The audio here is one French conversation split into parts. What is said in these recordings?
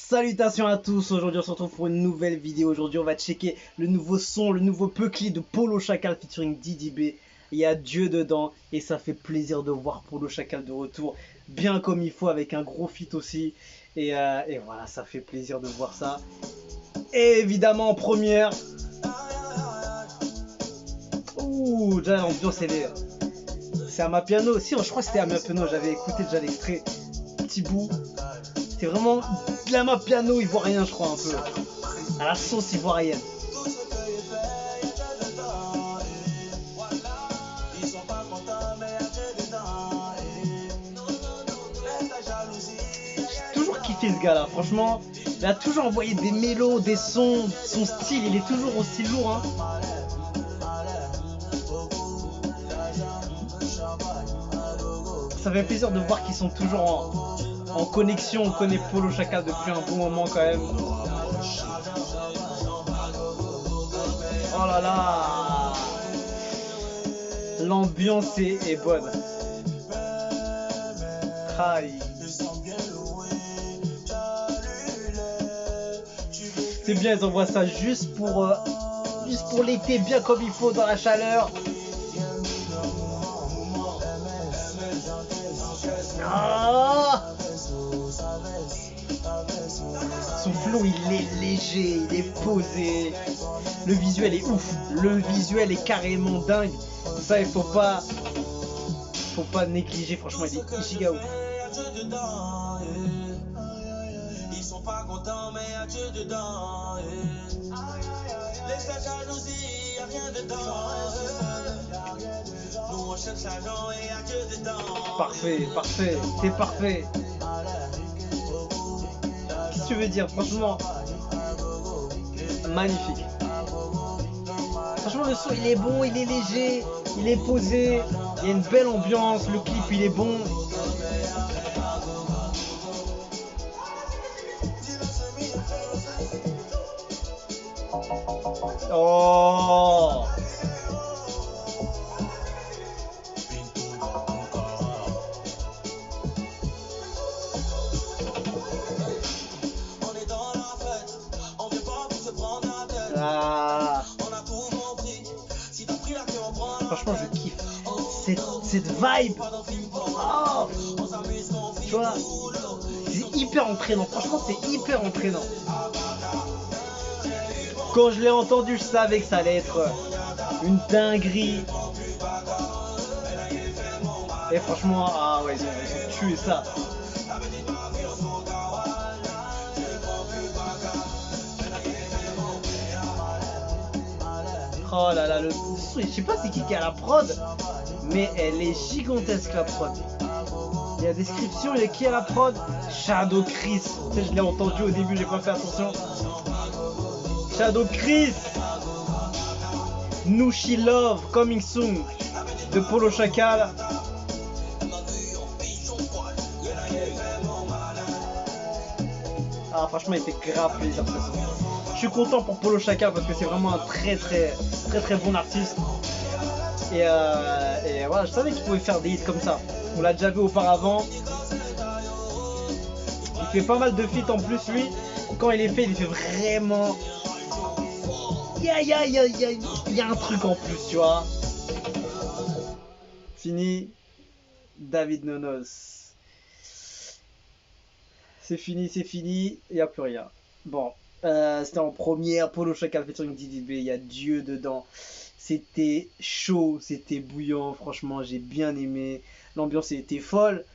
Salutations à tous, aujourd'hui on se retrouve pour une nouvelle vidéo. Aujourd'hui on va checker le nouveau son, le nouveau Peucli de Polo Chacal featuring Didi B. Il y a Dieu dedans et ça fait plaisir de voir Polo Chacal de retour, bien comme il faut, avec un gros feat aussi. Et voilà, ça fait plaisir de voir ça. Et évidemment en première... Ouh, déjà l'ambiance elle est... C'est à ma piano, si je crois que c'était à ma piano, j'avais écouté déjà l'extrait, petit bout. C'était vraiment de la map piano ivoirien, je crois, un peu. À la sauce ivoirienne. J'ai toujours kiffé ce gars-là, franchement. Il a toujours envoyé des mélos, des sons. Son style, il est toujours aussi lourd, hein. Ça fait plaisir de voir qu'ils sont toujours en connexion. On connaît Polo Chacal depuis un bon moment quand même. Oh là là, l'ambiance est bonne. Aïe. C'est bien, ils envoient ça juste pour l'été, bien comme il faut, dans la chaleur. Ah, son flow il est léger, il est posé, le visuel est ouf, le visuel est carrément dingue. Ça il faut pas négliger, franchement il est giga ouf. Ils sont pas contents mais y'a Dieu dedans. Laisse la jalousie, y'a rien dedans. Nous on cherche l'argent et y'a Dieu dedans. Parfait, parfait, c'est parfait. Qu'est-ce que tu veux dire, franchement? Magnifique. Franchement le son il est bon, il est léger, il est posé, il y a une belle ambiance, le clip il est bon. Oh, ah. Franchement je kiffe cette vibe. Oh, tu vois, c'est hyper entraînant, franchement c'est hyper entraînant. Quand je l'ai entendu, je savais que ça allait être une dinguerie. Et franchement, ah ouais, ils ont tué ça. Oh là là, je sais pas c'est qui a la prod, mais elle est gigantesque la prod. Il y a description, il y a qui a la prod? Shadow Chris. Tu sais, je l'ai entendu au début, j'ai pas fait attention. Shadow Chris, Nushi Love, Coming Soon de Polo Chacal. Ah franchement il fait grave plaisir ce son. Je suis content pour Polo Chacal parce que c'est vraiment un très bon artiste. Et voilà, je savais qu'il pouvait faire des hits comme ça. On l'a déjà vu auparavant. Il fait pas mal de feats en plus lui. Quand il fait vraiment... Il y a un truc en plus, tu vois. Fini. David Nonos. C'est fini. Il n'y a plus rien. Bon. C'était en première. Polo Chacal featuring Didi B. Il y a Dieu dedans. C'était chaud. C'était bouillant. Franchement, j'ai bien aimé. L'ambiance était folle.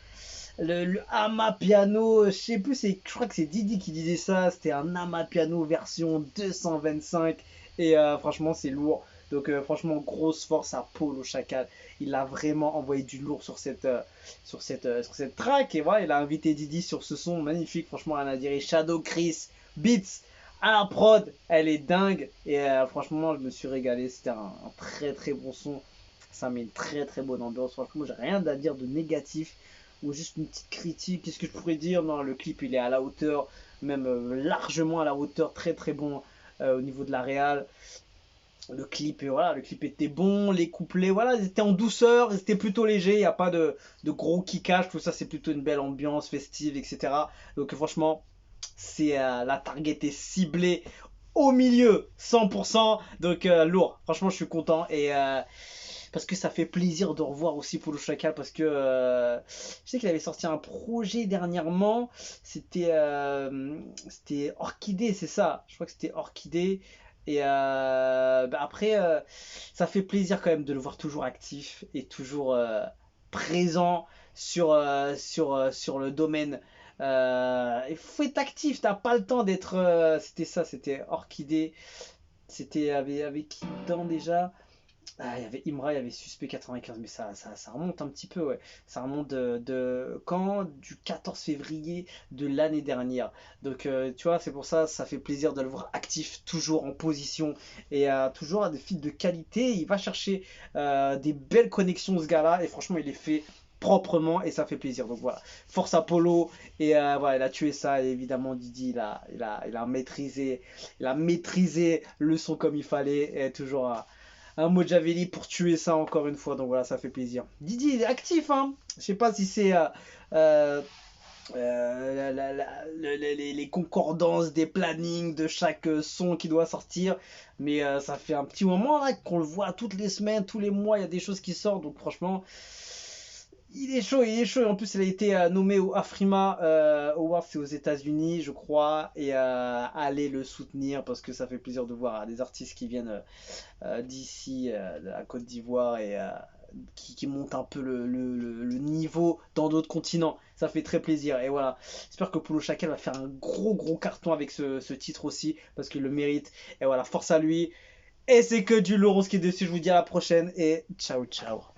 Le Amapiano, je sais plus, je crois que c'est Didi qui disait ça. C'était un Amapiano version 225. Et franchement c'est lourd. Donc franchement grosse force à Polo Chacal. Il a vraiment envoyé du lourd sur cette track. Et voilà, il a invité Didi sur ce son magnifique. Franchement rien à dire. Et Shadow Chris Beats à la prod, elle est dingue. Et franchement je me suis régalé. C'était un très bon son. Ça met une très bonne ambiance. Franchement j'ai rien à dire de négatif. Ou juste une petite critique. Qu'est-ce que je pourrais dire? Non, le clip il est à la hauteur. Même largement à la hauteur. Très bon. Au niveau de la réal, le clip, voilà, le clip était bon, les couplets, voilà, ils étaient en douceur, ils étaient plutôt légers, il n'y a pas de gros kickage, tout ça, c'est plutôt une belle ambiance festive, etc. Donc franchement, la target est ciblée au milieu, 100%. Donc lourd. Franchement, je suis content parce que ça fait plaisir de revoir aussi Polo Chacal parce que je sais qu'il avait sorti un projet dernièrement. C'était Orchidée, c'est ça. Je crois que c'était Orchidée. Et après, ça fait plaisir quand même de le voir toujours actif et toujours présent sur le domaine. Il faut être actif, t'as pas le temps d'être. C'était ça, c'était Orchidée. C'était avec qui dedans déjà? Ah, il y avait Imra, il y avait Suspect 95, mais ça remonte un petit peu, ouais. Ça remonte de quand? Du 14 février de l'année dernière. Donc, tu vois, c'est pour ça, ça fait plaisir de le voir actif, toujours en position et toujours à des feats de qualité. Il va chercher des belles connexions, ce gars-là, et franchement, il les fait proprement et ça fait plaisir. Donc voilà, force Apollo et voilà, il a tué ça et évidemment Didi il a maîtrisé le son comme il fallait et toujours un Mojaveli pour tuer ça encore une fois. Donc voilà, ça fait plaisir. Didi, il est actif, hein. Je sais pas si c'est euh, les concordances des plannings de chaque son qui doit sortir. Mais ça fait un petit moment là qu'on le voit toutes les semaines, tous les mois, il y a des choses qui sortent. Donc franchement, il est chaud, il est chaud. En plus, il a été nommé au Afrima Award, c'est aux États-Unis, je crois. Et allez le soutenir parce que ça fait plaisir de voir des artistes qui viennent d'ici, de la Côte d'Ivoire et qui monte un peu le niveau dans d'autres continents. Ça fait très plaisir. Et voilà, j'espère que Polo Chacal va faire un gros gros carton avec ce titre aussi, parce qu'il le mérite. Et voilà, force à lui. Et c'est que du lourd ce qui est dessus. Je vous dis à la prochaine et ciao ciao.